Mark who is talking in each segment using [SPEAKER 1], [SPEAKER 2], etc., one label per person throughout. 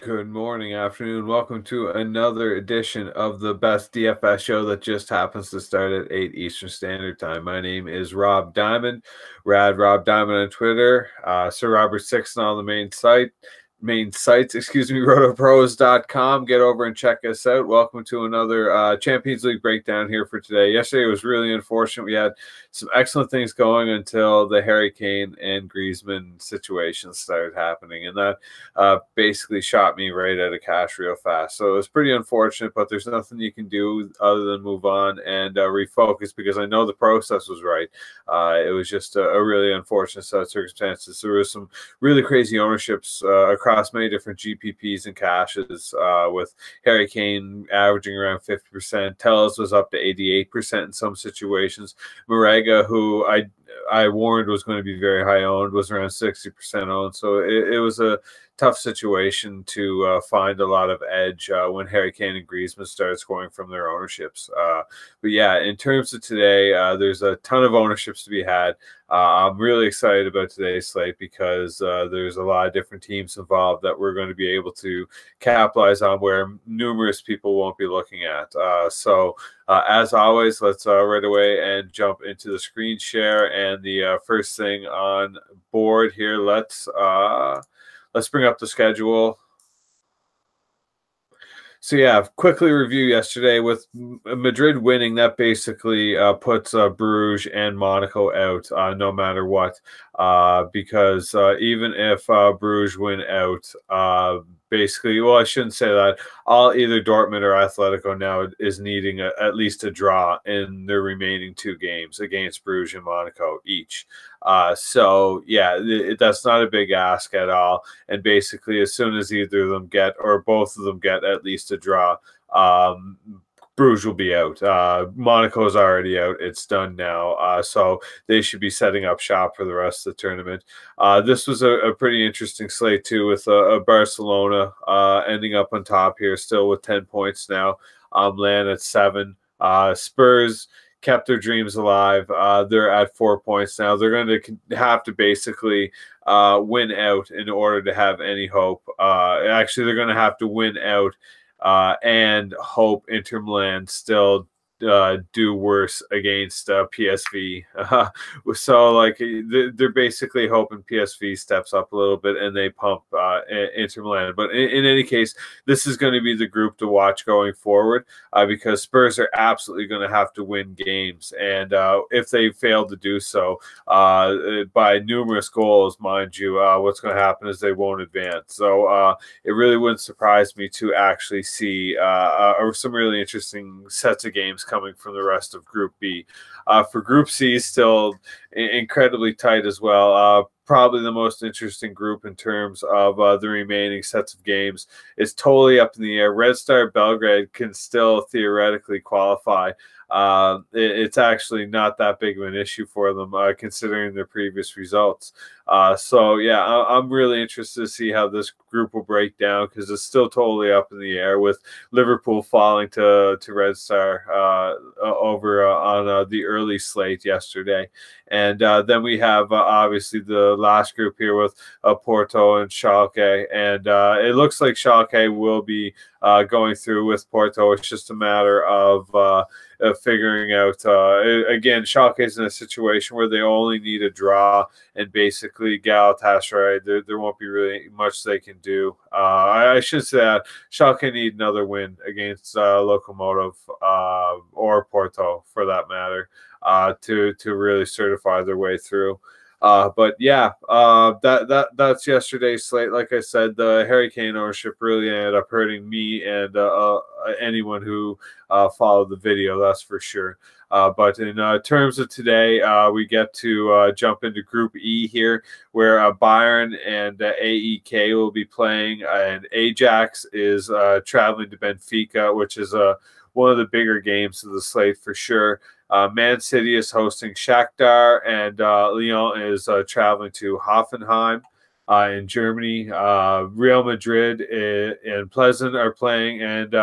[SPEAKER 1] Good morning, afternoon. Welcome to another edition of the best DFS show that just happens to start at 8 Eastern Standard Time. My name is Rob Diamond, Rob Diamond on Twitter, Sir Robert Sixton on the main sites, RotoPros.com. Get over and check us out. Welcome to another Champions League breakdown here for today. Yesterday was really unfortunate. We had some excellent things going until the Harry Kane and Griezmann situations started happening, and that basically shot me right out of cash real fast. So it was pretty unfortunate, but there's nothing you can do other than move on and refocus, because I know the process was right. It was just a really unfortunate set of circumstances. There was some really crazy ownerships across many different GPPs and cashes, with Harry Kane averaging around 50%. Tellez was up to 88% in some situations. Marega, who I warned was going to be very high owned, was around 60% owned. So it was a tough situation to find a lot of edge when Harry Kane and Griezmann started scoring from their ownerships. But yeah, in terms of today, there's a ton of ownerships to be had. I'm really excited about today's slate because there's a lot of different teams involved that we're going to be able to capitalize on where numerous people won't be looking at. So as always, let's right away and jump into the screen share. And the first thing on board here, let's bring up the schedule. So yeah, quickly review yesterday. With Madrid winning, that basically puts Bruges and Monaco out, no matter what, because even if Bruges win out, basically, well, I shouldn't say that. Either Dortmund or Atletico now is needing at least a draw in their remaining two games against Bruges and Monaco each. So yeah, that's not a big ask at all. And basically, as soon as either of them get, or both of them get, at least a draw, Bruges will be out. Monaco's already out. It's done now. So they should be setting up shop for the rest of the tournament. This was a pretty interesting slate, too, with Barcelona ending up on top here, still with 10 points now. Milan at 7. Spurs kept their dreams alive. They're at 4 points now. They're going to have to basically win out in order to have any hope. Actually, they're going to have to win out and hope Inter Milan still do worse against PSV. So like they're basically hoping PSV steps up a little bit and they pump Inter Milan. But in any case, this is going to be the group to watch going forward, because Spurs are absolutely going to have to win games, and if they fail to do so by numerous goals, mind you, what's going to happen is they won't advance. So it really wouldn't surprise me to actually see some really interesting sets of games coming from the rest of Group B. For Group C, still incredibly tight as well. Probably the most interesting group in terms of the remaining sets of games. It's totally up in the air. Red Star Belgrade can still theoretically qualify. It's actually not that big of an issue for them, considering their previous results. So yeah, I'm really interested to see how this group will break down, because it's still totally up in the air, with Liverpool falling to Red Star over on the early slate yesterday. And then we have obviously the last group here with Porto and Schalke, and it looks like Schalke will be going through with Porto. It's just a matter of figuring out. Again, Schalke is in a situation where they only need a draw, and basically Galatasaray, there won't be really much they can do. I should say that Schalke need another win against Lokomotiv or Porto, for that matter, to really certify their way through. But yeah, that's yesterday's slate. Like I said, the Harry Kane ownership really ended up hurting me and anyone who followed the video, that's for sure. But in terms of today, we get to jump into Group E here, where Bayern and AEK will be playing, and Ajax is traveling to Benfica, which is one of the bigger games of the slate for sure. Man City is hosting Shakhtar, and Lyon is traveling to Hoffenheim in Germany. Real Madrid and Plzen are playing, and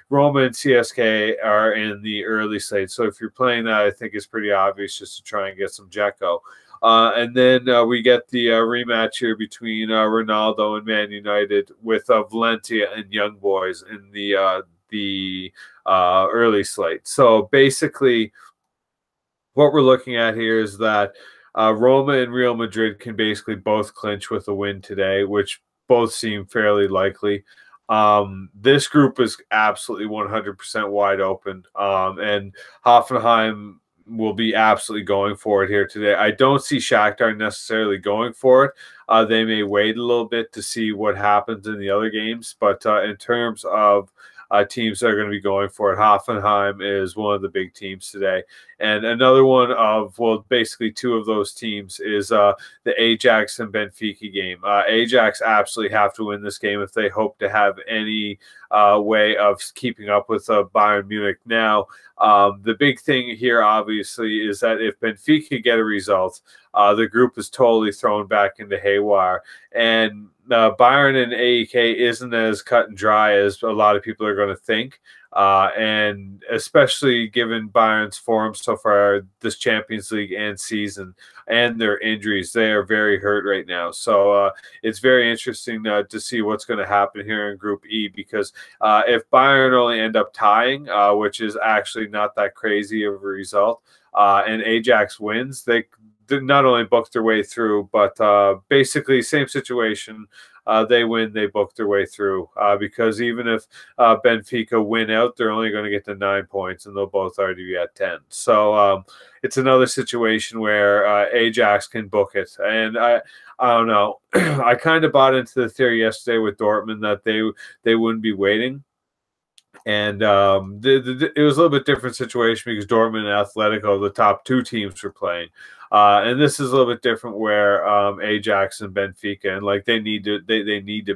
[SPEAKER 1] Roma and CSK are in the early slate. So if you're playing that, I think it's pretty obvious just to try and get some Dzeko. And then we get the rematch here between Ronaldo and ManUtd with Valencia and Young Boys in the early slate. So basically, what we're looking at here is that Roma and Real Madrid can basically both clinch with a win today, which both seem fairly likely. This group is absolutely 100% wide open, and Hoffenheim will be absolutely going for it here today. I don't see Shakhtar necessarily going for it. They may wait a little bit to see what happens in the other games, but in terms of teams that are going to be going for it, Hoffenheim is one of the big teams today. And another one of, well, basically two of those teams is the Ajax and Benfica game. Ajax absolutely have to win this game if they hope to have any way of keeping up with Bayern Munich. Now, the big thing here, obviously, is that if Benfica get a result, the group is totally thrown back into haywire. And Bayern and AEK isn't as cut and dry as a lot of people are going to think. And especially given Bayern's form so far this Champions League and season and their injuries, they are very hurt right now. So it's very interesting to see what's going to happen here in Group E, because if Bayern only end up tying, which is actually not that crazy of a result, and Ajax wins, they not only book their way through, but basically same situation. They win, they book their way through, because even if Benfica win out, they're only going to get to 9 points, and they'll both already be at 10. So it's another situation where Ajax can book it. And I don't know. I kind of bought into the theory yesterday with Dortmund that they wouldn't be waiting. And it was a little bit different situation because Dortmund and Atletico, the top two teams, were playing. And this is a little bit different where Ajax and Benfica, and like they need to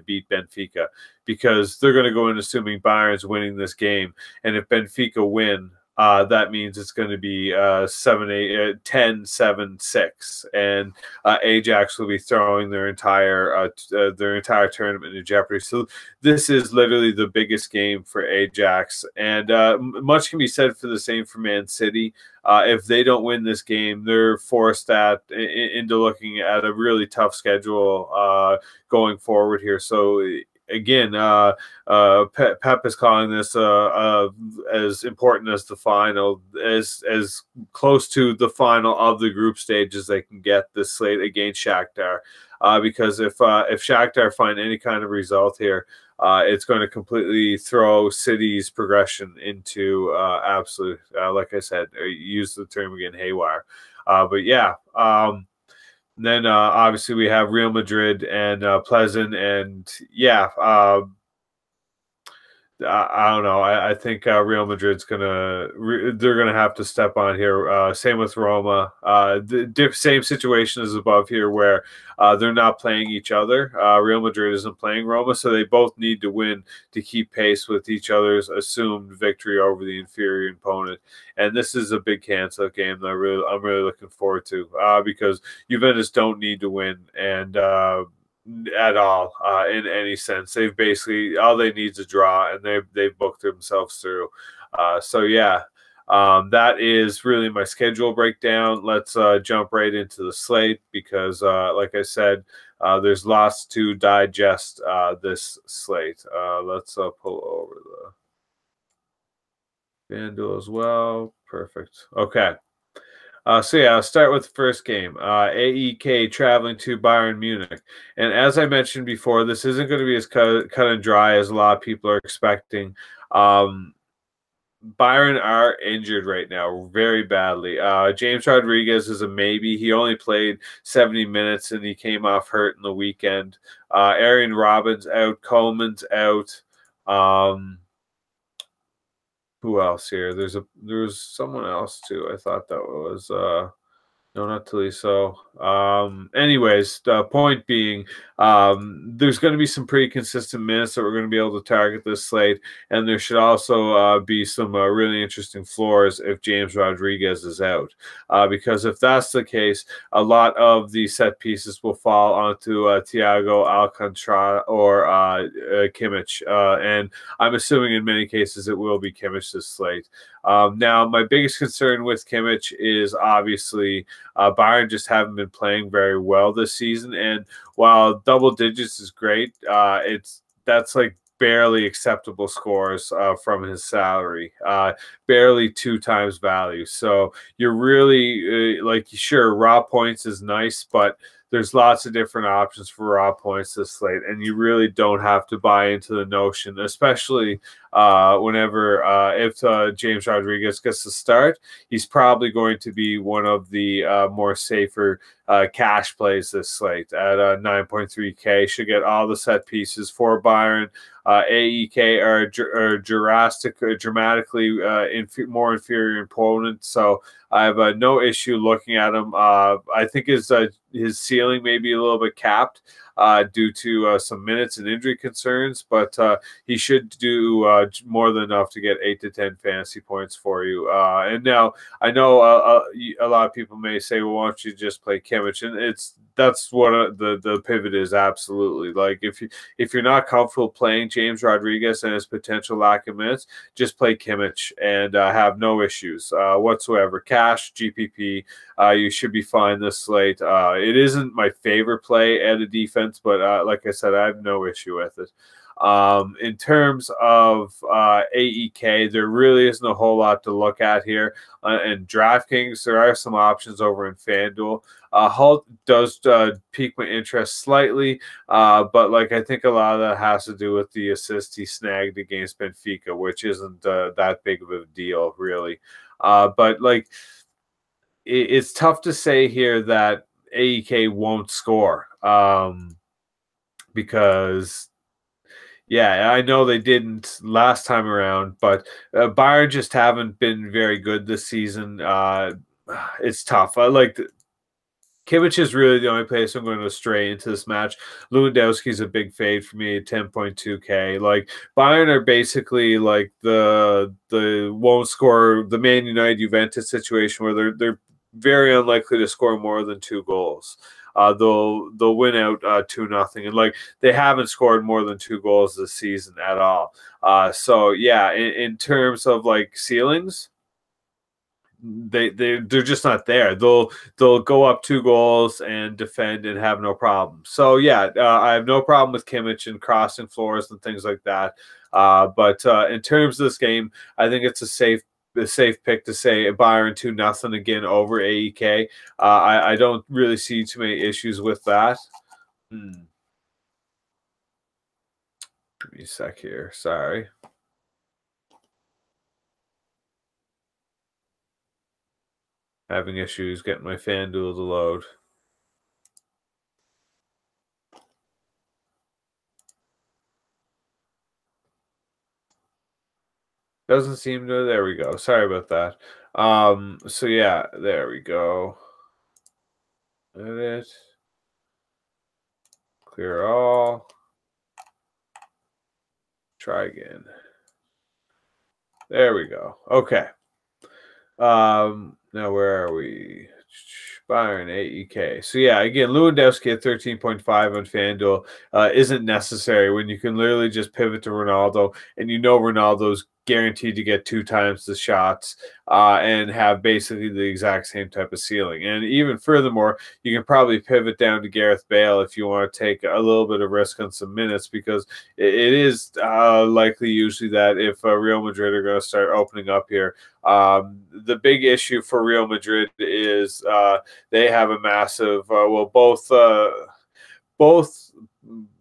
[SPEAKER 1] beat Benfica, because they're going to go in assuming Bayern's winning this game. And if Benfica win, that means it's going to be 10-7-6, and Ajax will be throwing their entire tournament into jeopardy. So this is literally the biggest game for Ajax, and much can be said for the same for Man City. If they don't win this game, they're forced into looking at a really tough schedule going forward here. So again, Pep is calling this as important as the final, as close to the final of the group stage as they can get this slate against Shakhtar. Because if Shakhtar find any kind of result here, it's going to completely throw City's progression into absolute, like I said, use the term again, haywire. But yeah. Then obviously we have Real Madrid and Plzen, and yeah, I don't know. I think Real Madrid's they're gonna have to step on here. Same with Roma. The same situation as above here, where they're not playing each other. Real Madrid isn't playing Roma, so they both need to win to keep pace with each other's assumed victory over the inferior opponent. And this is a big cancel game that I'm really looking forward to, because Juventus don't need to win, and at all in any sense. They've basically, all they need is a draw, and they've booked themselves through. So yeah, that is really my schedule breakdown. Let's jump right into the slate, because like I said, there's lots to digest this slate. Let's pull over the FanDuel as well. Perfect. Okay. So yeah, I'll start with the first game. AEK traveling to Bayern Munich. And as I mentioned before, this isn't going to be as cut and dry as a lot of people are expecting. Bayern are injured right now very badly. James Rodriguez is a maybe. He only played 70 minutes, and he came off hurt in the weekend. Arjen Robben's out. Coleman's out. Who else here? There's someone else too. I thought that was no, not Tolisso. Anyways, the point being, there's going to be some pretty consistent minutes that we're going to be able to target this slate, and there should also be some really interesting floors if James Rodriguez is out, because if that's the case, a lot of the set pieces will fall onto Thiago Alcantara or Kimmich, and I'm assuming in many cases it will be Kimmich this slate. Now, my biggest concern with Kimmich is obviously Bayern just haven't been been playing very well this season. And while double digits is great, that's like barely acceptable scores from his salary, barely 2 times value. So you're really sure, raw points is nice, but there's lots of different options for raw points this slate, and you really don't have to buy into the notion, especially whenever if James Rodriguez gets to start, he's probably going to be one of the more safer cash plays this slate at 9.3K. Should get all the set pieces for Bayern. AEK are dramatically more inferior opponents, so I have no issue looking at him. I think his ceiling may be a little bit capped due to some minutes and injury concerns, but he should do more than enough to get 8 to 10 fantasy points for you. And now I know a lot of people may say, well, why don't you just play Kimmich? And that's what the pivot is. Absolutely. Like if you're not comfortable playing James Rodriguez and his potential lack of minutes, just play Kimmich and have no issues whatsoever. Cash, GPP, you should be fine this slate. It isn't my favorite play at a defense, but like I said, I have no issue with it. In terms of AEK, there really isn't a whole lot to look at here. In DraftKings, there are some options over in FanDuel. Hull does pique my interest slightly, but I think a lot of that has to do with the assist he snagged against Benfica, which isn't that big of a deal, really. But it's tough to say here that AEK won't score because yeah, I know they didn't last time around, but Bayern just haven't been very good this season. It's tough. Kimmich is really the only place I'm going to stray into this match. Lewandowski's a big fade for me at 10.2K. Bayern are basically the won't score, the ManUtd Juventus situation where they're very unlikely to score more than 2 goals. They'll win out 2-0, and they haven't scored more than 2 goals this season at all. So yeah, in terms of ceilings, they're just not there. They'll go up 2 goals and defend and have no problem. So yeah, I have no problem with Kimmich and crossing floors and things like that. But in terms of this game, I think it's a safe pick to say Bayern 2-0 again over AEK. I don't really see too many issues with that. Give me a sec here. Sorry. Having issues getting my FanDuel to load. Doesn't seem to. There we go. Sorry about that. So yeah, there we go. Edit. Clear all. Try again. There we go. Okay. Now where are we? Bayern AEK. So yeah, again, Lewandowski at 13.5 on FanDuel isn't necessary when you can literally just pivot to Ronaldo, and Ronaldo's guaranteed to get 2 times the shots and have basically the exact same type of ceiling. And even furthermore, you can probably pivot down to Gareth Bale if you want to take a little bit of risk on some minutes, because it is likely usually that if Real Madrid are going to start opening up here, the big issue for Real Madrid is they have a massive, both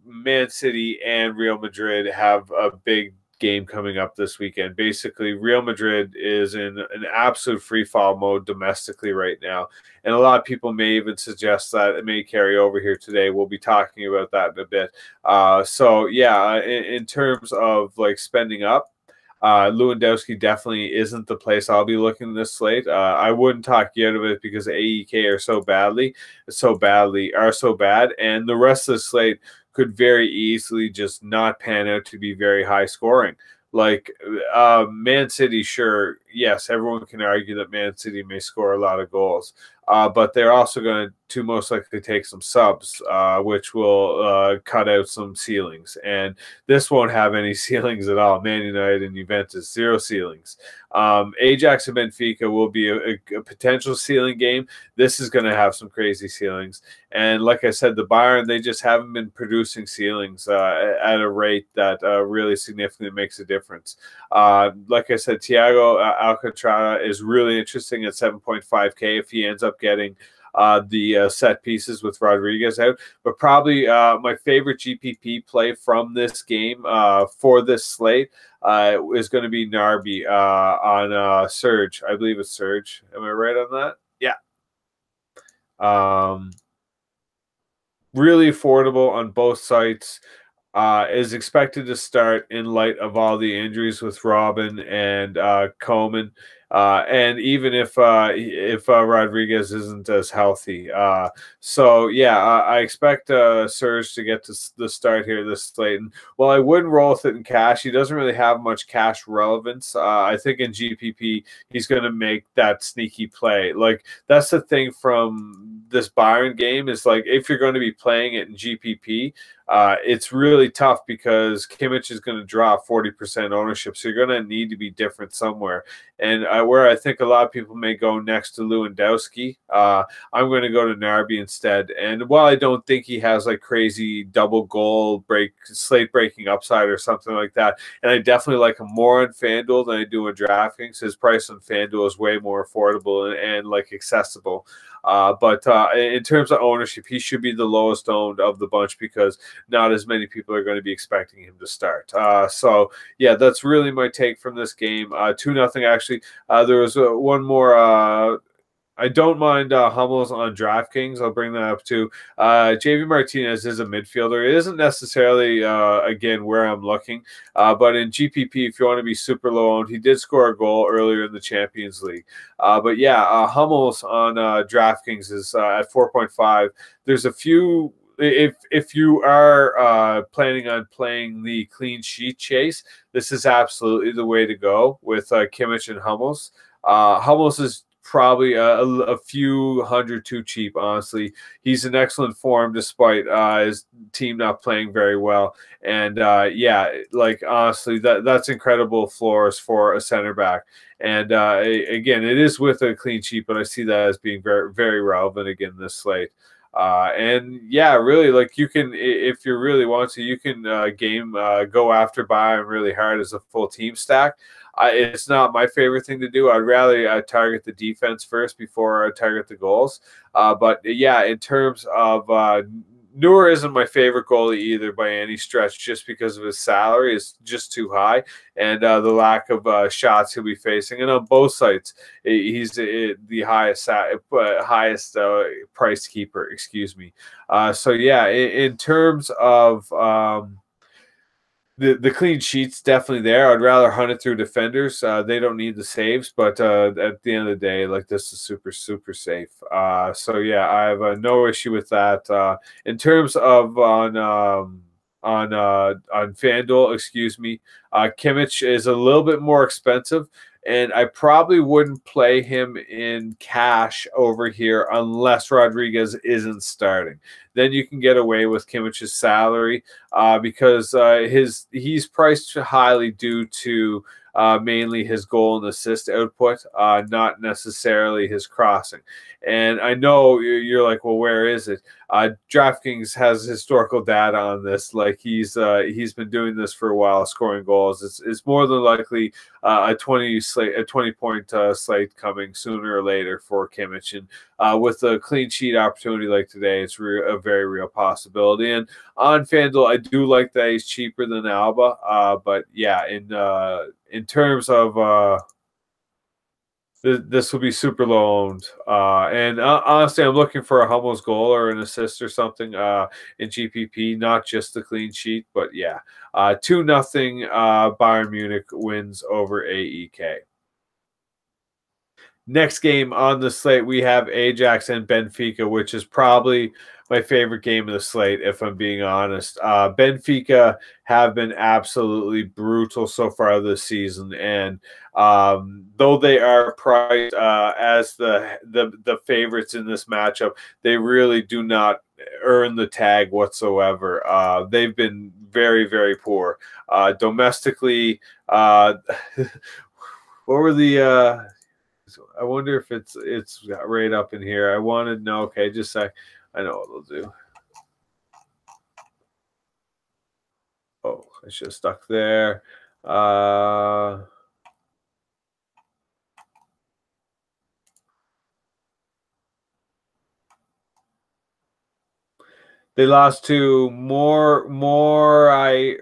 [SPEAKER 1] Man City and Real Madrid have a big game coming up this weekend. Basically, Real Madrid is in an absolute free fall mode domestically right now, and a lot of people may even suggest that it may carry over here today. We'll be talking about that in a bit. So yeah, in terms of spending up, Lewandowski definitely isn't the place I'll be looking this slate. I wouldn't talk you out of it because AEK are so bad, and the rest of the slate could very easily just not pan out to be very high scoring. Man City, sure, yes, everyone can argue that Man City may score a lot of goals. but they're also going to most likely take some subs, which will cut out some ceilings. And this won't have any ceilings at all. Man United and Juventus, 0 ceilings. Ajax and Benfica will be a potential ceiling game. This is going to have some crazy ceilings. And like I said, the Bayern, they just haven't been producing ceilings at a rate that really significantly makes a difference. Like I said, Thiago Alcantara is really interesting at 7.5K if he ends up getting the set pieces with Rodriguez out. But probably my favorite GPP play from this game for this slate is going to be Narby on Surge. I believe it's Surge. Am I right on that? Yeah. Really affordable on both sites. Is expected to start in light of all the injuries with Robin and Coman. And even if Rodriguez isn't as healthy. So, yeah, I expect Serge to get to the start here this slate. And while I wouldn't roll with it in cash, he doesn't really have much cash relevance. I think in GPP, he's going to make that sneaky play. Like, that's the thing from this Bayern game is, like, if you're going to be playing it in GPP, it's really tough because Kimmich is going to draw 40% ownership. So you're going to need to be different somewhere. And where I think a lot of people may go next to Lewandowski, I'm going to go to Narby instead. And while I don't think he has like crazy double goal slate breaking upside or something like that, and I definitely like him more on FanDuel than I do on DraftKings. His price on FanDuel is way more affordable and like accessible. But in terms of ownership, he should be the lowest owned of the bunch because not as many people are going to be expecting him to start. So, yeah, that's really my take from this game. 2-0, actually. There was one more. I don't mind Hummels on DraftKings. I'll bring that up too. JV Martinez is a midfielder. It isn't necessarily, again, where I'm looking. But in GPP, if you want to be super low owned, he did score a goal earlier in the Champions League. But yeah, Hummels on DraftKings is at 4.5. There's a few. If you are planning on playing the clean sheet chase, this is absolutely the way to go with Kimmich and Hummels. Hummels is probably a few hundred too cheap, honestly. He's in excellent form despite his team not playing very well. And yeah, like honestly, that's incredible floors for a center back. And again, it is with a clean sheet, but I see that as being very, very relevant again this slate. And yeah, really, like you can, if you really want to, you can go after Bayern really hard as a full team stack. It's not my favorite thing to do. I'd rather target the defense first before I target the goals. But yeah, in terms of Neuer isn't my favorite goalie either by any stretch, just because of his salary is just too high and the lack of shots he'll be facing. And on both sides, he's the highest price keeper. Excuse me. So yeah, in terms of the clean sheet's definitely there. I'd rather hunt it through defenders. They don't need the saves, but at the end of the day, like this is super, super safe. So yeah, I have no issue with that. In terms of on FanDuel, excuse me, Kimmich is a little bit more expensive, and I probably wouldn't play him in cash over here unless Rodriguez isn't starting. Then you can get away with Kimmich's salary because he's priced highly due to mainly his goal and assist output, not necessarily his crossing. And I know you're like, well, where is it? DraftKings has historical data on this. Like he's been doing this for a while, scoring goals. It's more than likely a 20-point slate coming sooner or later for Kimmich. And with a clean sheet opportunity like today, it's a very real possibility. And on FanDuel, I do like that he's cheaper than Alba. But yeah, in terms of this will be super low owned. And honestly, I'm looking for a Hummels goal or an assist or something in GPP, not just the clean sheet. But yeah, 2-0 Bayern Munich wins over AEK. Next game on the slate, we have Ajax and Benfica, which is probably my favorite game of the slate, if I'm being honest. Benfica have been absolutely brutal so far this season, and though they are priced as the favorites in this matchup, they really do not earn the tag whatsoever. They've been very, very poor domestically. What were the? I wonder if it's right up in here. I want to know. Okay, just a sec. I know what they'll do. Oh, I should have stuck there. They lost to Morais.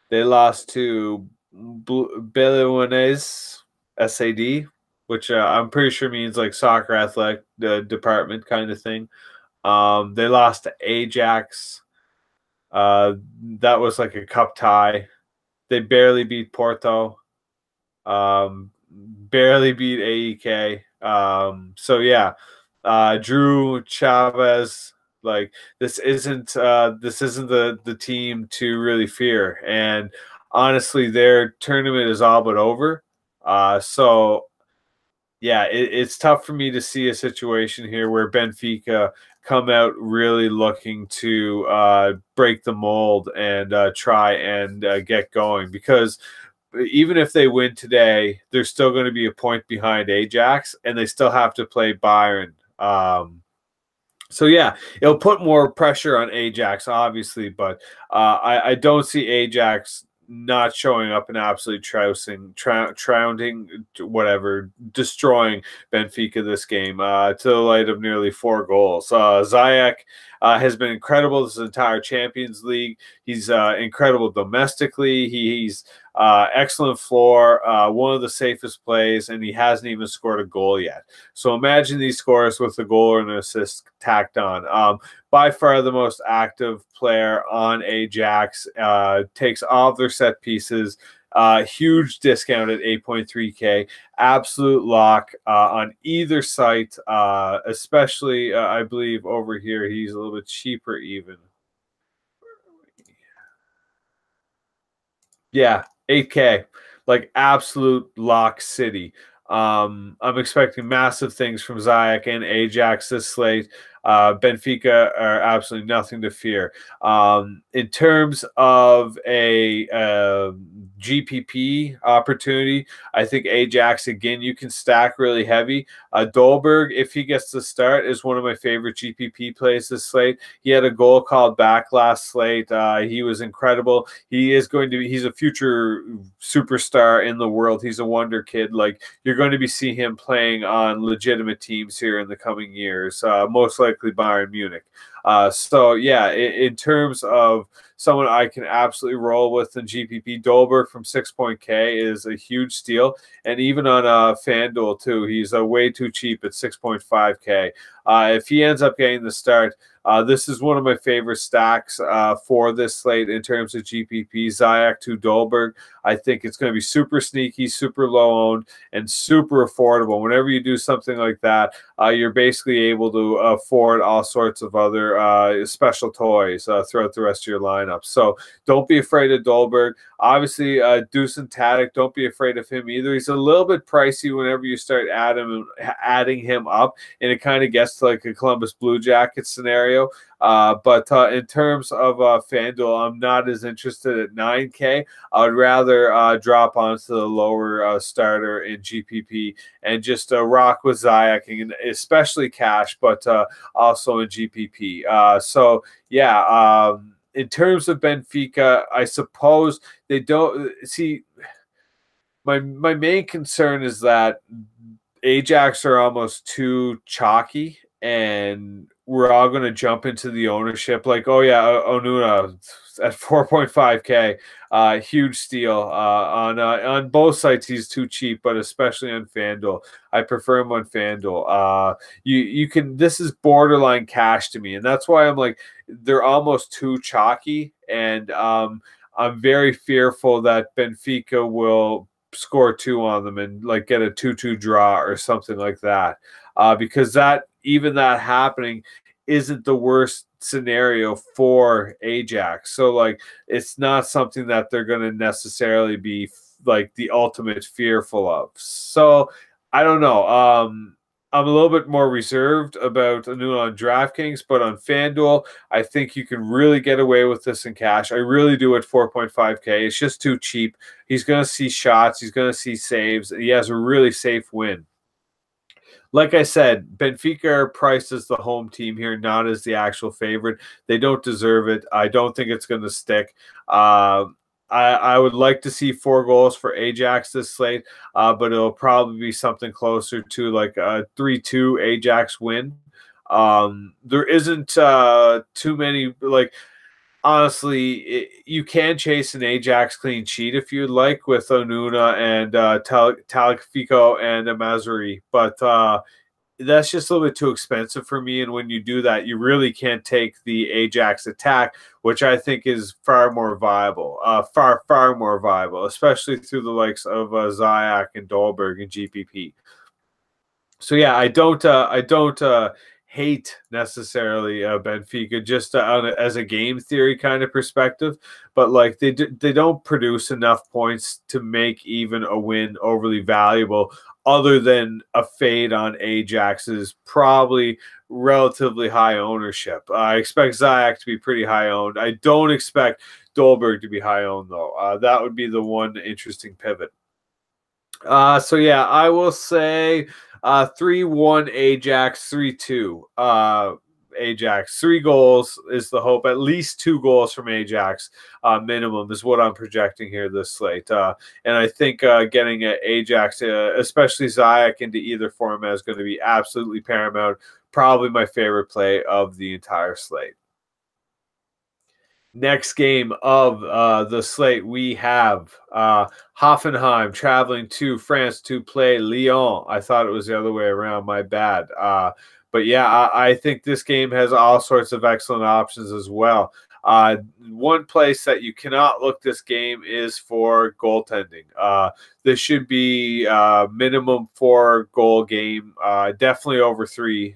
[SPEAKER 1] They lost to Belouinez SAD, which I'm pretty sure means like soccer athletic department kind of thing. They lost to Ajax. That was like a cup tie. They barely beat Porto. Barely beat AEK. So yeah, Drew Chavez. Like this isn't the team to really fear. And honestly, their tournament is all but over. So yeah, it's tough for me to see a situation here where Benfica come out really looking to break the mold and try and get going, because even if they win today, they're still going to be a point behind Ajax, and they still have to play Bayern. So yeah, it'll put more pressure on Ajax, obviously, but I don't see Ajax not showing up and absolutely trouncing, whatever, destroying Benfica this game to the light of nearly 4 goals. Ziyech has been incredible this entire Champions League. He's incredible domestically. He's excellent floor, one of the safest plays, and he hasn't even scored a goal yet. So imagine these scores with a goal and an assist tacked on. By far the most active player on Ajax, takes all of their set pieces. Huge discount at 8.3K. Absolute lock on either site, especially I believe over here he's a little bit cheaper even. Yeah, 8K, like absolute lock city. I'm expecting massive things from Ziyech and Ajax this slate. Benfica are absolutely nothing to fear. In terms of a GPP opportunity, I think Ajax, again, you can stack really heavy. Dolberg, if he gets to start, is one of my favorite GPP plays this slate. He had a goal called back last slate. He was incredible. He's a future superstar in the world. He's a wonder kid. Like, you're going to be seeing him playing on legitimate teams here in the coming years, most likely Bayern Munich. So yeah, in terms of someone I can absolutely roll with in GPP, Dolberg from 6.K is a huge steal, and even on FanDuel too, he's way too cheap at 6.5K. If he ends up getting the start, this is one of my favorite stacks for this slate in terms of GPP. Ziyech to Dolberg. I think it's going to be super sneaky, super low owned, and super affordable. Whenever you do something like that, you're basically able to afford all sorts of other special toys throughout the rest of your lineup. So don't be afraid of Dolberg. Obviously, Dusan Tadic, don't be afraid of him either. He's a little bit pricey whenever you start adding him up, and it kind of gets to like a Columbus Blue Jackets scenario. But in terms of FanDuel, I'm not as interested at 9K. I would rather drop onto the lower starter in GPP and just rock with Ziyech, and especially cash, but also in GPP. So yeah, in terms of Benfica, I suppose they don't see. My main concern is that Ajax are almost too chalky, and we're all going to jump into the ownership like, oh yeah, Onuna at 4.5K, huge steal. On both sites, he's too cheap, but especially on FanDuel, I prefer him on FanDuel. You can, this is borderline cash to me, and that's why I'm like, they're almost too chalky, and I'm very fearful that Benfica will score 2 on them and like get a 2-2 draw or something like that. Because that happening isn't the worst scenario for Ajax. So like it's not something that they're going to necessarily be like the ultimate fearful of. So I don't know. I'm a little bit more reserved about Untitled on DraftKings, but on FanDuel, I think you can really get away with this in cash. I really do at 4.5K. It's just too cheap. He's going to see shots. He's going to see saves. He has a really safe win. Like I said, Benfica are priced as the home team here, not as the actual favorite. They don't deserve it. I don't think it's going to stick. I would like to see 4 goals for Ajax this slate, but it'll probably be something closer to like a 3-2 Ajax win. There isn't too many, like, honestly, you can chase an Ajax clean sheet if you'd like with Onuna and Tagliafico and Mazuri, but that's just a little bit too expensive for me. And when you do that, you really can't take the Ajax attack, which I think is far more viable, far more viable, especially through the likes of Ziyech and Dolberg and GPP. So yeah, I don't hate necessarily Benfica just as a game theory kind of perspective, but like they don't produce enough points to make even a win overly valuable, other than a fade on Ajax's probably relatively high ownership. I expect Ziyech to be pretty high owned. I don't expect Dolberg to be high owned though. That would be the one interesting pivot. So yeah, I will say 3-1 Ajax, 3-2 Ajax. 3 goals is the hope. At least 2 goals from Ajax minimum is what I'm projecting here this slate. And I think getting Ajax, especially Ziyech, into either format is going to be absolutely paramount. Probably my favorite play of the entire slate. Next game of the slate, we have Hoffenheim traveling to France to play Lyon. I thought it was the other way around. My bad. But yeah, I think this game has all sorts of excellent options as well. One place that you cannot look this game is for goaltending. This should be minimum 4-goal game, definitely over 3.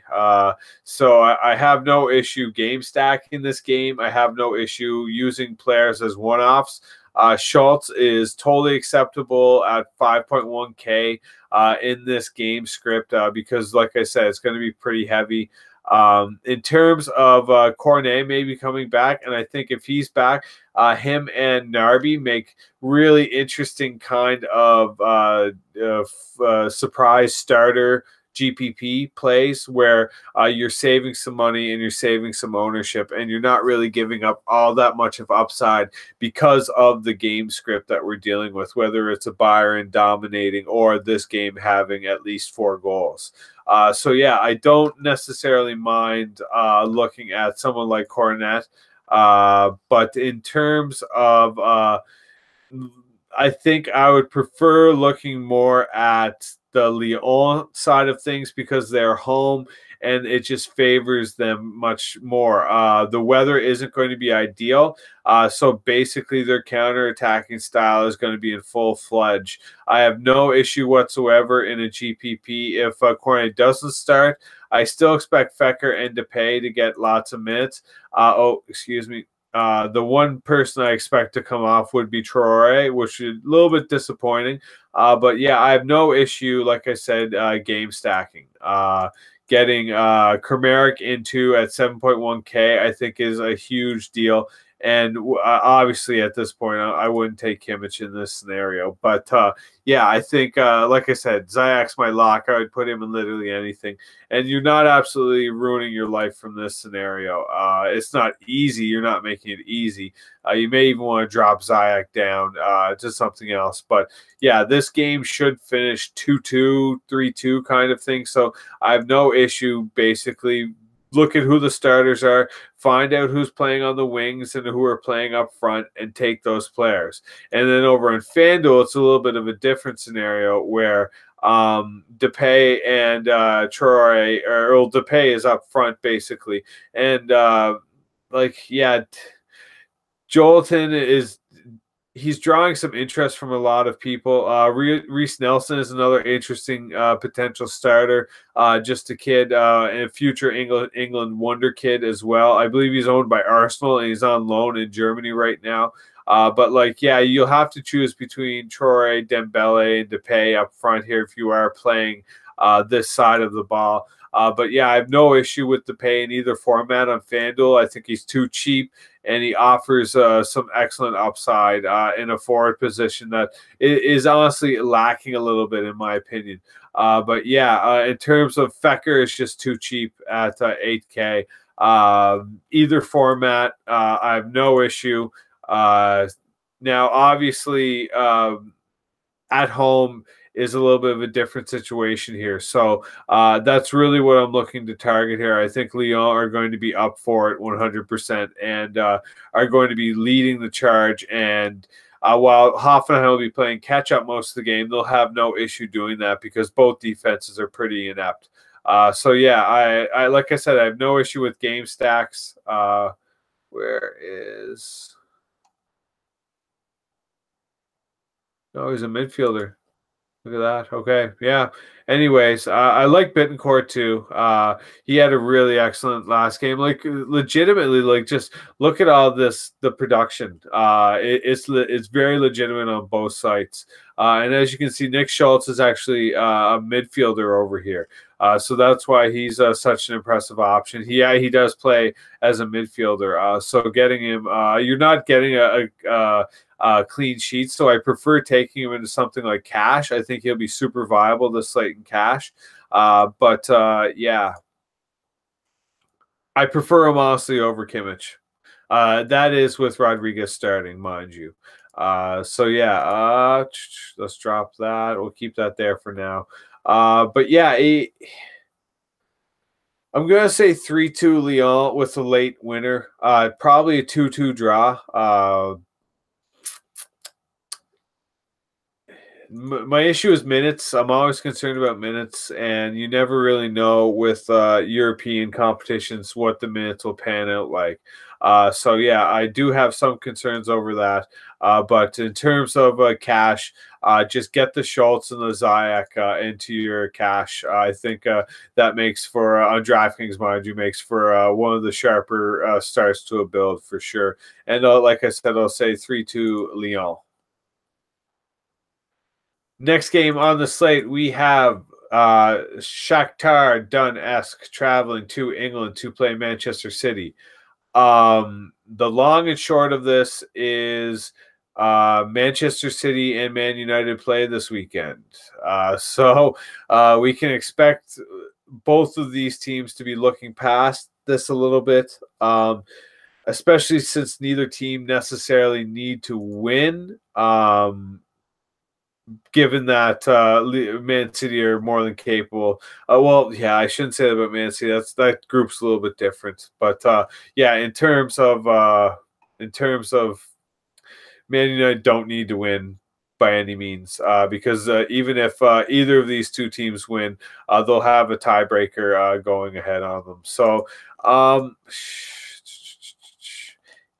[SPEAKER 1] So I have no issue game stacking this game. I have no issue using players as one-offs. Schultz is totally acceptable at 5.1K in this game script because, like I said, it's going to be pretty heavy. In terms of Cornet maybe coming back, and I think if he's back, him and Narby make really interesting kind of surprise starter GPP plays where you're saving some money and you're saving some ownership, and you're not really giving up all that much of upside because of the game script that we're dealing with, whether it's a Bayern dominating or this game having at least 4 goals. So yeah, I don't necessarily mind looking at someone like Cornet, but in terms of I think I would prefer looking more at the Lyon side of things because they're home and it just favors them much more. The weather isn't going to be ideal, so basically their counter-attacking style is going to be in full fledged. I have no issue whatsoever in a GPP if Cornet doesn't start. I still expect Fecker and Depay to get lots of minutes. Excuse me. The one person I expect to come off would be Traore, which is a little bit disappointing. But yeah, I have no issue, like I said, game stacking. Getting Kramaric into at 7.1K, I think, is a huge deal. And obviously, at this point, I wouldn't take Kimmich in this scenario. But yeah, I think, like I said, Ziyech's my lock. I would put him in literally anything. And you're not absolutely ruining your life from this scenario. It's not easy. You're not making it easy. You may even want to drop Ziyech down to something else. But yeah, this game should finish 2-2, 3-2 kind of thing. So I have no issue basically. Look at who the starters are, find out who's playing on the wings and who are playing up front, and take those players. And then over on FanDuel, it's a little bit of a different scenario where Depay and Traore, or Depay is up front basically. And like, yeah, Jolton is... he's drawing some interest from a lot of people. Reece Nelson is another interesting potential starter. Just a kid and a future England wonder kid as well. I believe he's owned by Arsenal and he's on loan in Germany right now. But like, yeah, you'll have to choose between Traore, Dembele, and Depay up front here if you are playing this side of the ball. But yeah, I have no issue with Depay in either format on FanDuel. I think he's too cheap, and he offers some excellent upside in a forward position that is honestly lacking a little bit, in my opinion. But yeah, in terms of Fecker, it's just too cheap at 8K. Either format, I have no issue. Now, obviously, at home is a little bit of a different situation here. So that's really what I'm looking to target here. I think Lyon are going to be up for it 100% and are going to be leading the charge. And while Hoffenheim will be playing catch-up most of the game, they'll have no issue doing that because both defenses are pretty inept. So, yeah, I like I said, I have no issue with game stacks. Where is... Oh, he's a midfielder. Look at that. Okay. Yeah. Anyways, I like Bittencourt too. He had a really excellent last game. Like legitimately, like just look at all this, the production. It's very legitimate on both sides. And as you can see, Nick Schultz is actually a midfielder over here. So that's why he's such an impressive option. He does play as a midfielder. So getting him, you're not getting clean sheet, so I prefer taking him into something like cash. I think he'll be super viable this slate in cash. But yeah, I prefer him honestly over Kimmich. That is with Rodriguez starting, mind you. So yeah, let's drop that. We'll keep that there for now. But yeah, I'm going to say 3-2 Lyon with a late winner. Probably a 2-2 draw. My issue is minutes. I'm always concerned about minutes, and you never really know with European competitions what the minutes will pan out like. So, yeah, I do have some concerns over that. But in terms of cash, just get the Schultz and the Ziyech into your cash. I think that makes for, on DraftKings, mind you, makes for one of the sharper starts to a build for sure. And like I said, I'll say 3-2 Lyon. Next game on the slate, we have Shakhtar Donetsk traveling to England to play Manchester City. The long and short of this is Manchester City and Man United play this weekend. So we can expect both of these teams to be looking past this a little bit, especially since neither team necessarily need to win. Given that Man City are more than capable. Well, yeah, I shouldn't say that about Man City. That group's a little bit different. But yeah, in terms of Man United don't need to win by any means because even if either of these two teams win, they'll have a tiebreaker going ahead on them. So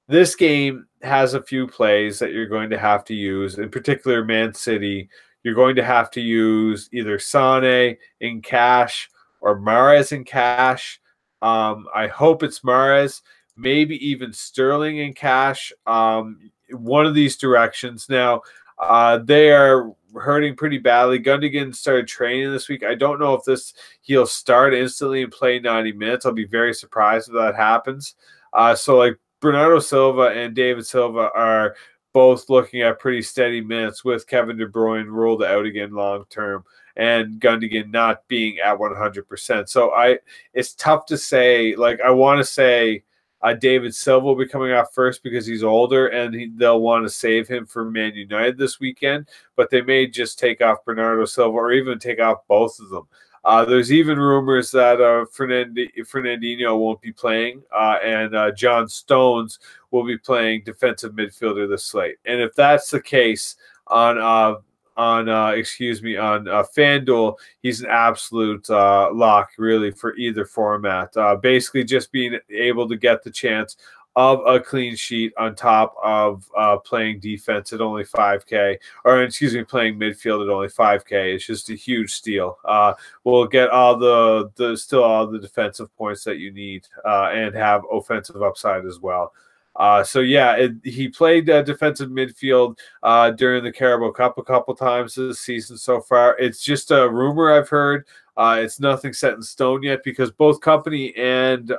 [SPEAKER 1] this game has a few plays that you're going to have to use. In particular, Man City, you're going to have to use either Sane in cash or Mahrez in cash. I hope it's Mahrez, maybe even Sterling in cash. One of these directions. Now, they are hurting pretty badly. Gundogan started training this week. I don't know if he'll start instantly and play 90 minutes. I'll be very surprised if that happens. So, like, Bernardo Silva and David Silva are both looking at pretty steady minutes with Kevin De Bruyne ruled out again long term and Gundogan not being at 100%. So it's tough to say. Like, I want to say David Silva will be coming off first because he's older and they'll want to save him for Man United this weekend, but they may just take off Bernardo Silva or even take off both of them. There's even rumors that Fernandinho won't be playing, and John Stones will be playing defensive midfielder this slate. And if that's the case on FanDuel, he's an absolute lock really for either format. Basically, just being able to get the chance of a clean sheet on top of playing defense at only 5K, or excuse me, playing midfield at only 5K. It's just a huge steal. We'll get all still all the defensive points that you need and have offensive upside as well. So yeah, he played defensive midfield during the Carabao Cup a couple times this season so far. It's just a rumor I've heard. It's nothing set in stone yet because both Company and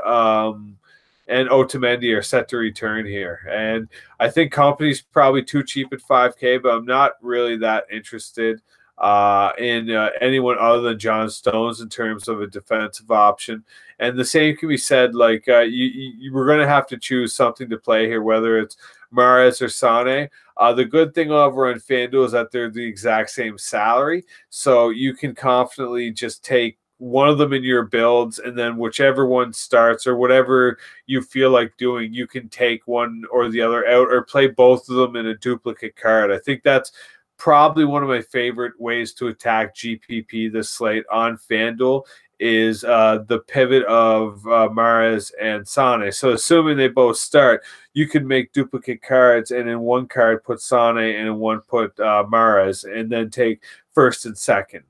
[SPEAKER 1] Otamendi are set to return here. And I think Company's probably too cheap at 5K, but I'm not really that interested in anyone other than John Stones in terms of a defensive option. And the same can be said, like you were going to have to choose something to play here, whether it's Mahrez or Sane. The good thing over on FanDuel is that they're the exact same salary, so you can confidently just take one of them in your builds, and then whichever one starts or whatever you feel like doing, you can take one or the other out or play both of them in a duplicate card. I think that's probably one of my favorite ways to attack GPP this slate on FanDuel is the pivot of Mahrez and Sane. So assuming they both start, you can make duplicate cards and in one card put Sane and in one put Mahrez and then take first and second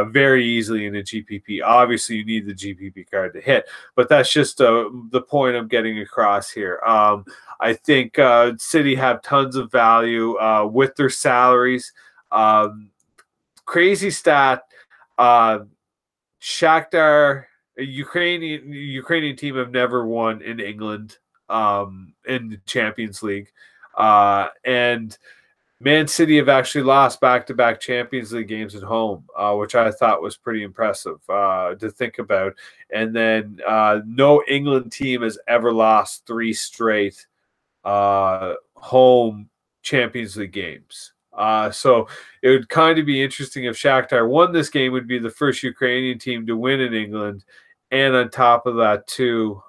[SPEAKER 1] very easily in a GPP. Obviously, you need the GPP card to hit, but that's just the point I'm getting across here. I think City have tons of value with their salaries. Crazy stat. Shakhtar, a Ukrainian team, have never won in England in the Champions League. And Man City have actually lost back-to-back Champions League games at home, which I thought was pretty impressive to think about. And then no England team has ever lost 3 straight home Champions League games. So it would kind of be interesting if Shakhtar won this game, would be the first Ukrainian team to win in England. And on top of that, too,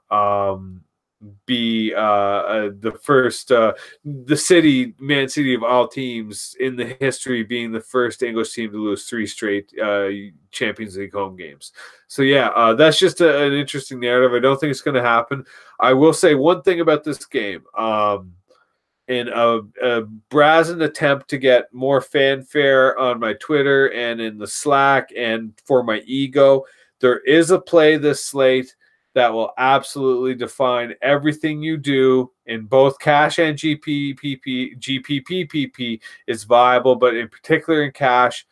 [SPEAKER 1] be the first, the Man City of all teams in the history, being the first English team to lose 3 straight Champions League home games. So yeah, that's just an interesting narrative. I don't think it's going to happen. I will say one thing about this game. In a brazen attempt to get more fanfare on my Twitter and in the Slack and for my ego, there is a play this slate that will absolutely define everything you do in both cash and GPPPP is viable, but in particular in cash.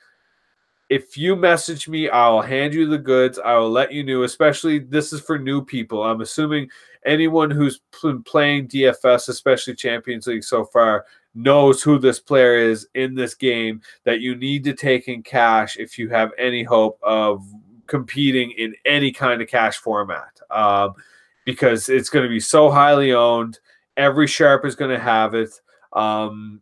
[SPEAKER 1] If you message me, I'll hand you the goods. I will let you know, especially this is for new people. I'm assuming anyone who's been playing DFS, especially Champions League so far, knows who this player is in this game that you need to take in cash if you have any hope of competing in any kind of cash format, because it's going to be so highly owned. Every sharp is going to have it.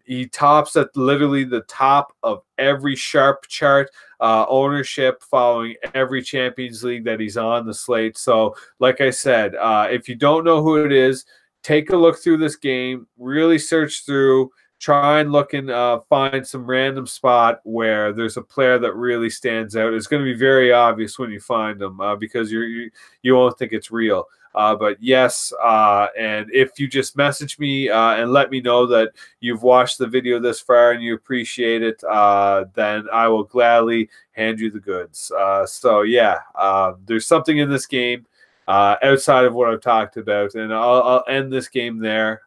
[SPEAKER 1] He tops at literally the top of every sharp chart ownership following every Champions League that he's on the slate. So like I said, if you don't know who it is, take a look through this game, really search through, try and look and find some random spot where there's a player that really stands out. It's going to be very obvious when you find them because you won't think it's real. But yes, and if you just message me and let me know that you've watched the video this far and you appreciate it, then I will gladly hand you the goods. So yeah, there's something in this game outside of what I've talked about, and I'll end this game there.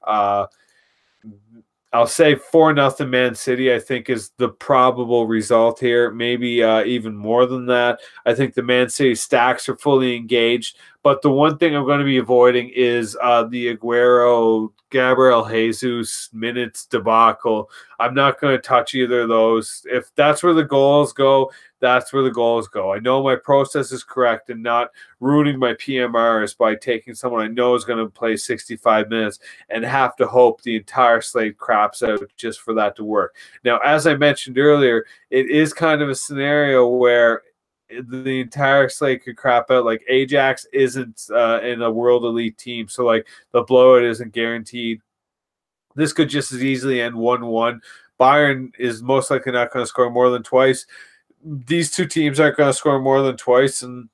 [SPEAKER 1] I'll say 4-0 Man City, I think, is the probable result here. Maybe even more than that. I think the Man City stacks are fully engaged. But the one thing I'm going to be avoiding is the Aguero, Gabriel Jesus minutes debacle. I'm not going to touch either of those. If that's where the goals go, that's where the goals go. I know my process is correct and not ruining my PMRs by taking someone I know is going to play 65 minutes and have to hope the entire slate craps out just for that to work. Now, as I mentioned earlier, it is kind of a scenario where the entire slate could crap out. Like Ajax isn't in a world elite team, so like the blowout isn't guaranteed. This could just as easily end 1-1. Bayern is most likely not going to score more than twice. These two teams aren't going to score more than twice, and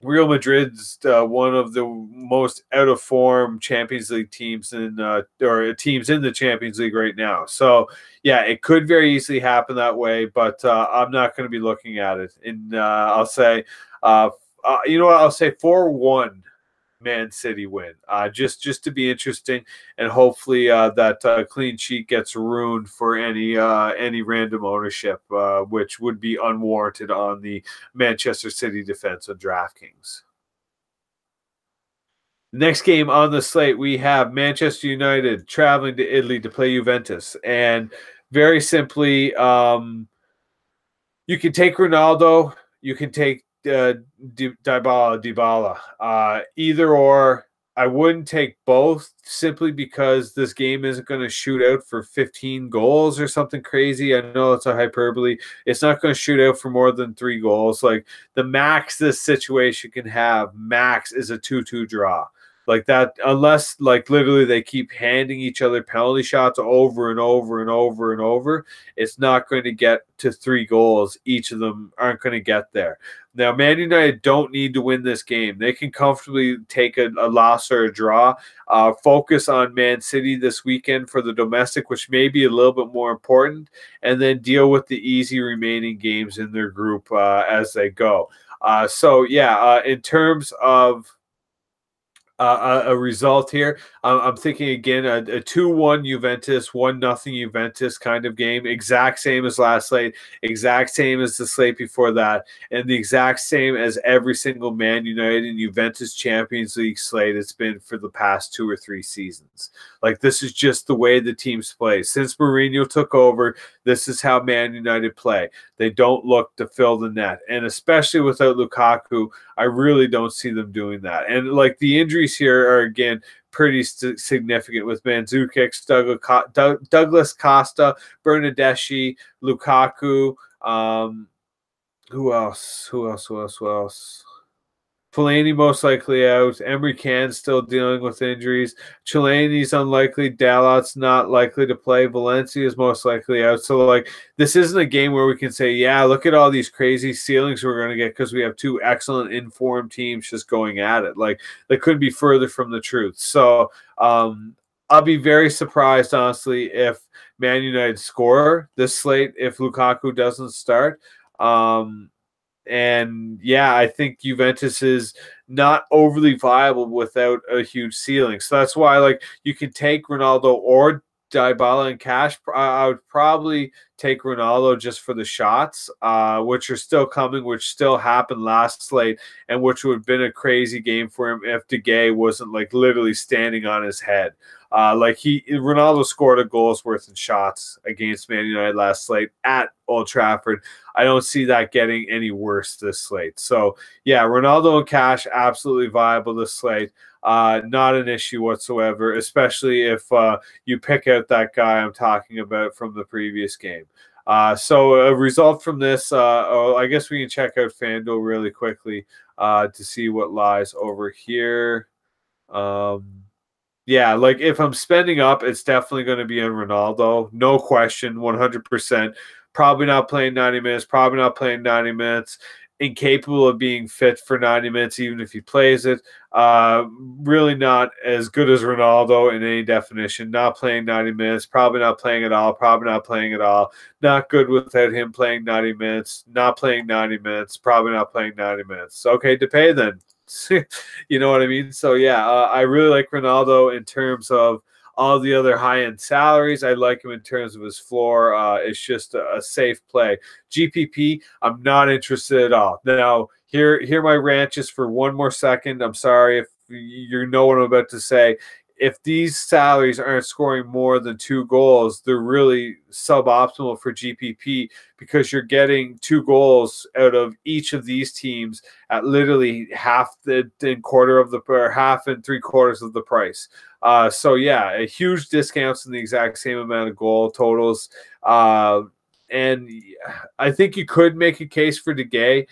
[SPEAKER 1] Real Madrid's one of the most out of form Champions League teams or teams in the Champions League right now. So yeah, it could very easily happen that way, but I'm not going to be looking at it. And I'll say, you know what? I'll say 4-1 Man City win, just to be interesting, and hopefully that clean sheet gets ruined for any random ownership, which would be unwarranted on the Manchester City defense on DraftKings. Next game on the slate, we have Manchester United traveling to Italy to play Juventus, and very simply, you can take Ronaldo, you can take Dybala. Either or. I wouldn't take both simply because this game isn't going to shoot out for 15 goals or something crazy. I know it's a hyperbole. It's not going to shoot out for more than 3 goals. Like the max this situation can have, max is a 2-2 draw. Like that, unless like literally they keep handing each other penalty shots over and over and over and over, it's not going to get to 3 goals. Each of them aren't going to get there. Now, Man United don't need to win this game. They can comfortably take a loss or a draw. Focus on Man City this weekend for the domestic, which may be a little bit more important, and then deal with the easy remaining games in their group as they go. In terms of a result here. I'm thinking again a 2-1 Juventus, 1-0 Juventus kind of game. Exact same as last slate, exact same as the slate before that, and the exact same as every single Man United and Juventus Champions League slate it's been for the past 2 or 3 seasons. Like this is just the way the teams play. Since Mourinho took over, this is how Man United play. They don't look to fill the net, and especially without Lukaku, I really don't see them doing that. And like the injuries here are again pretty significant with Mandzukic, Douglas Costa, Bernardeschi, Lukaku. Who else? Fellaini most likely out. Emery Can's still dealing with injuries. Chiellini's unlikely. Dalot's not likely to play. Valencia is most likely out. So, like, this isn't a game where we can say, yeah, look at all these crazy ceilings we're going to get because we have 2 excellent informed teams just going at it. Like, they couldn't be further from the truth. So, I'll be very surprised, honestly, if Man United score this slate if Lukaku doesn't start. And yeah, I think Juventus is not overly viable without a huge ceiling. So that's why, like, you can take Ronaldo or Dybala in cash. I would probably take Ronaldo just for the shots, which are still coming, which still happened last slate, and which would have been a crazy game for him if De Gea wasn't like literally standing on his head. Ronaldo scored a goal's worth in shots against Man United last slate at Old Trafford. I don't see that getting any worse this slate. So yeah, Ronaldo and cash absolutely viable this slate. Not an issue whatsoever, especially if you pick out that guy I'm talking about from the previous game. So a result from this, I guess we can check out FanDuel really quickly to see what lies over here. Yeah, like if I'm spending up, it's definitely going to be on Ronaldo. No question, 100%. Probably not playing 90 minutes, probably not playing 90 minutes. Incapable of being fit for 90 minutes, even if he plays it. Really not as good as Ronaldo in any definition. Not playing 90 minutes, probably not playing at all, probably not playing at all. Not good without him playing 90 minutes, not playing 90 minutes, probably not playing 90 minutes. Okay, to pay then. You know what I mean? So yeah, I really like Ronaldo in terms of all the other high-end salaries. I like him in terms of his floor. It's just a safe play. GPP, I'm not interested at all. Now, hear my rant just for one more second. I'm sorry if you know what I'm about to say. If these salaries aren't scoring more than 2 goals, they're really suboptimal for GPP because you're getting 2 goals out of each of these teams at literally half and 3/4 of the price. So yeah, a huge discounts in the exact same amount of goal totals. And I think you could make a case for De Gea.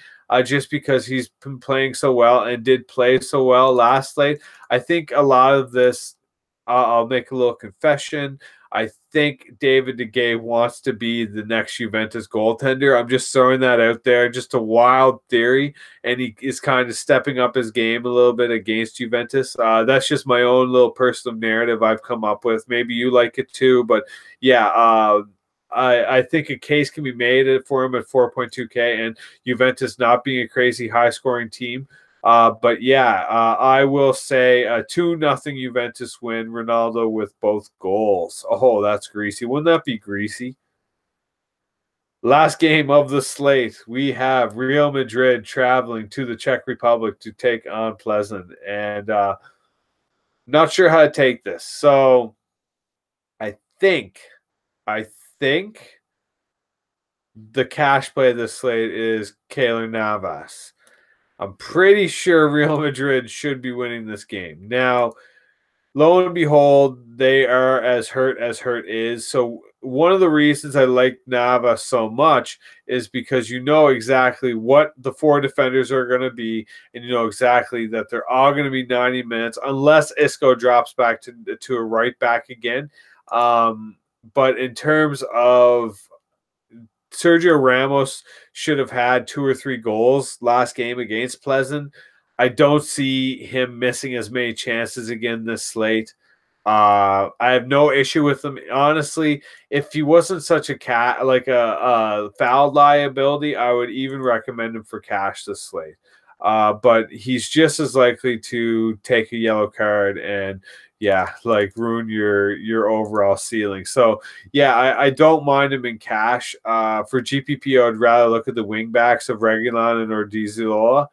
[SPEAKER 1] Just because he's been playing so well and did play so well last slate. I think a lot of this I'll make a little confession. I think David De Gea wants to be the next Juventus goaltender. I'm just throwing that out there, just a wild theory, and he is kind of stepping up his game a little bit against Juventus. That's just my own little personal narrative I've come up with. Maybe you like it too, but yeah, I think a case can be made for him at 4.2K, and Juventus not being a crazy high-scoring team. But yeah, I will say a 2-0 Juventus win. Ronaldo with both goals. Oh, that's greasy. Wouldn't that be greasy? Last game of the slate, we have Real Madrid traveling to the Czech Republic to take on Plzen. And not sure how to take this. So I think the cash play of this slate is Keylor Navas. I'm pretty sure Real Madrid should be winning this game. Now, lo and behold, they are as hurt is. So one of the reasons I like Navas so much is because you know exactly what the 4 defenders are going to be, and you know exactly that they're all going to be 90 minutes, unless Isco drops back to a right back again. But in terms of Sergio Ramos should have had 2 or 3 goals last game against Plzen. I don't see him missing as many chances again this slate. I have no issue with him. Honestly, if he wasn't such a foul liability, I would even recommend him for cash this slate. But he's just as likely to take a yellow card and ruin your overall ceiling. So yeah, I don't mind him in cash. For GPP, I would rather look at the wing backs of Reguilon and Odriozola.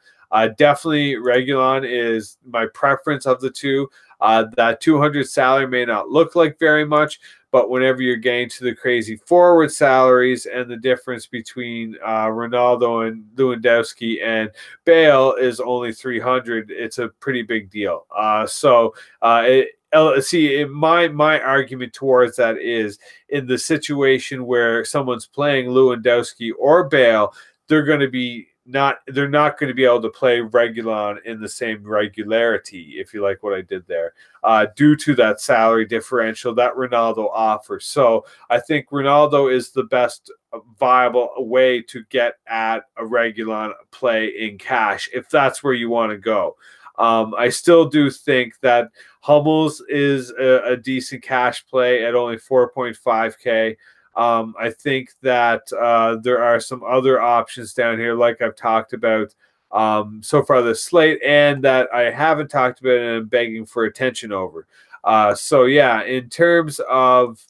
[SPEAKER 1] Definitely Reguilon is my preference of the two. That 200 salary may not look like very much, but whenever you're getting to the crazy forward salaries and the difference between Ronaldo and Lewandowski and Bale is only 300, it's a pretty big deal. My argument towards that is in the situation where someone's playing Lewandowski or Bale, they're not going to be able to play Reguilon in the same regularity, if you like what I did there, due to that salary differential that Ronaldo offers. So I think Ronaldo is the best viable way to get at a Reguilon play in cash, if that's where you want to go. I still do think that Hummels is a decent cash play at only 4.5K. I think that there are some other options down here, like I've talked about so far this slate, and that I haven't talked about and I'm begging for attention over. So yeah, in terms of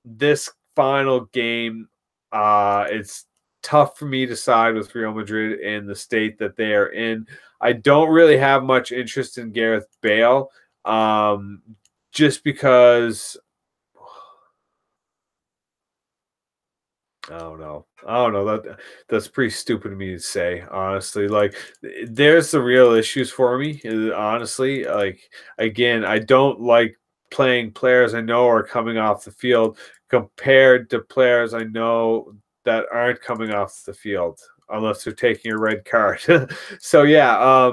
[SPEAKER 1] this final game, it's tough for me to side with Real Madrid in the state that they are in. I don't really have much interest in Gareth Bale, just because I don't know. That's pretty stupid of me to say, honestly. Like, there's the real issues for me, honestly. Like, again, I don't like playing players I know are coming off the field compared to players I know that aren't coming off the field unless they're taking a red card. So yeah,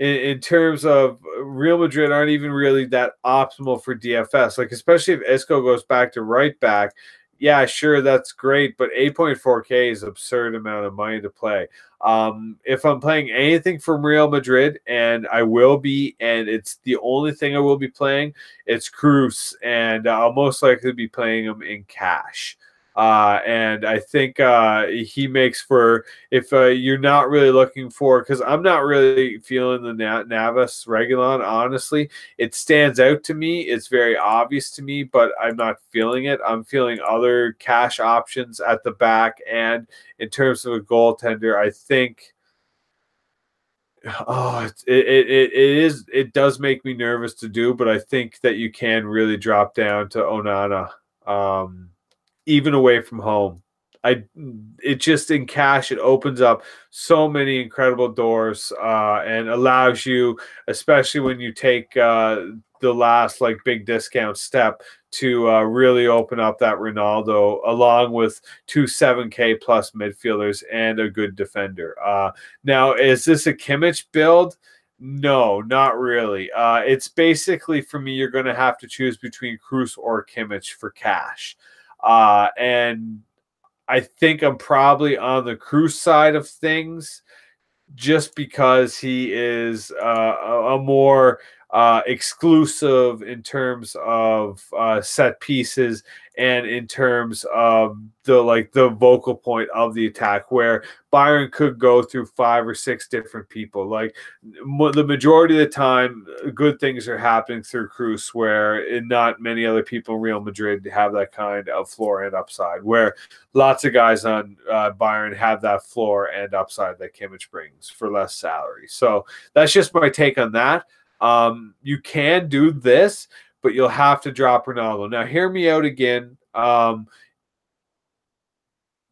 [SPEAKER 1] in terms of Real Madrid aren't even really that optimal for DFS. Like, especially if Isco goes back to right back, yeah, sure, that's great, but 8.4K is an absurd amount of money to play. If I'm playing anything from Real Madrid, and I will be, and it's the only thing I will be playing, it's Cruz, and I'll most likely be playing him in cash. And I think he makes for, if you're not really looking for, because I'm not really feeling the Navas Reguilon, honestly. It stands out to me. It's very obvious to me, but I'm not feeling it. I'm feeling other cash options at the back. And in terms of a goaltender, I think it does make me nervous to do, but I think that you can really drop down to Onana. Even away from home. It just in cash, it opens up so many incredible doors and allows you, especially when you take the last big discount step, to really open up that Ronaldo along with 2 7K plus midfielders and a good defender. Now, is this a Kimmich build? No, not really. It's basically, for me, you're going to have to choose between Cruz or Kimmich for cash. And I think I'm probably on the Cruz side of things, just because he is a more exclusive in terms of set pieces and in terms of the vocal point of the attack, where Bayern could go through 5 or 6 different people. Like the majority of the time, good things are happening through Cruz, where not many other people in Real Madrid have that kind of floor and upside, where lots of guys on Bayern have that floor and upside that Kimmich brings for less salary. So that's just my take on that. You can do this, but you'll have to drop Ronaldo. Now, hear me out again.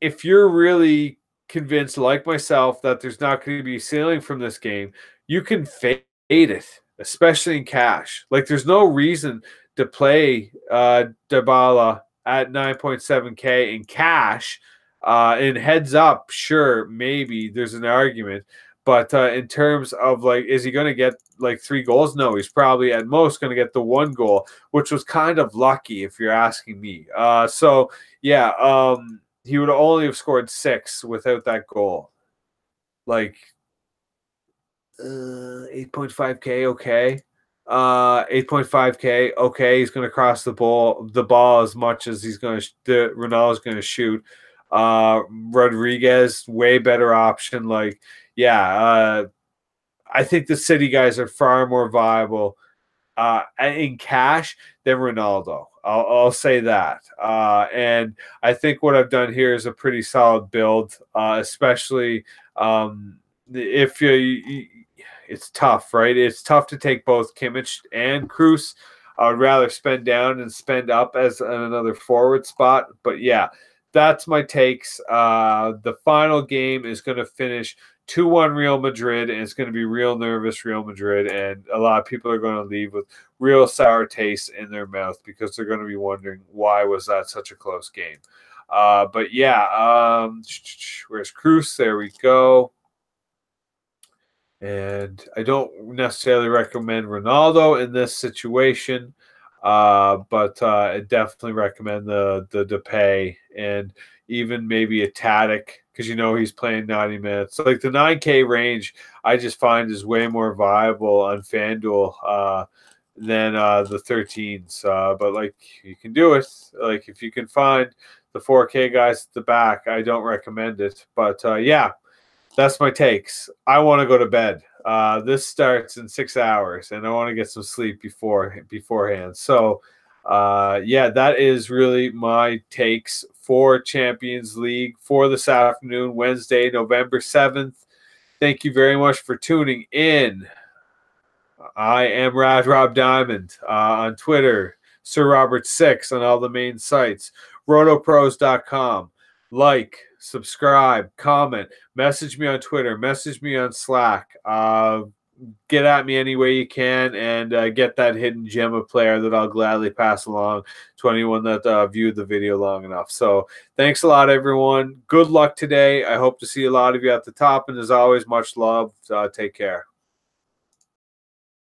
[SPEAKER 1] If you're really convinced, like myself, that there's not going to be a ceiling from this game, you can fade it, especially in cash. Like, there's no reason to play Dybala at 9.7K in cash. In heads up, sure, maybe there's an argument. But in terms of, like, is he going to get, like, 3 goals? No, he's probably at most going to get the 1 goal, which was kind of lucky if you're asking me. So, yeah, he would only have scored 6 without that goal. Like, 8.5K, okay. 8.5K, okay. He's going to cross the ball as much as Ronaldo's going to shoot. Rodriguez, way better option. Like, yeah, I think the City guys are far more viable in cash than Ronaldo. I'll say that. And I think what I've done here is a pretty solid build, especially if it's tough, right? It's tough to take both Kimmich and Cruz. I would rather spend down and spend up as another forward spot. But yeah, that's my takes. The final game is going to finish 2-1 Real Madrid, and it's going to be real nervous Real Madrid, and a lot of people are going to leave with real sour taste in their mouth because they're going to be wondering, why was that such a close game? But yeah, where's Cruz? There we go. And I don't necessarily recommend Ronaldo in this situation, but I definitely recommend the Depay and even maybe a Tadic, because he's playing 90 minutes. Like the 9K range, I just find is way more viable on FanDuel than the 13s. But like, you can do it. Like, if you can find the 4K guys at the back, I don't recommend it. But yeah, that's my takes. I want to go to bed. This starts in 6 hours, and I want to get some sleep beforehand. So, yeah, that is really my takes for Champions League for this afternoon, Wednesday, November 7th. Thank you very much for tuning in. I am Rob Diamond on Twitter, Sir Robert6 on all the main sites, RotoPros.com. Like, subscribe, comment, message me on Twitter, message me on Slack. Get at me any way you can, and get that hidden gem of player that I'll gladly pass along to anyone that viewed the video long enough. So thanks a lot, everyone. Good luck today. I hope to see a lot of you at the top, and as always, much love. Take care.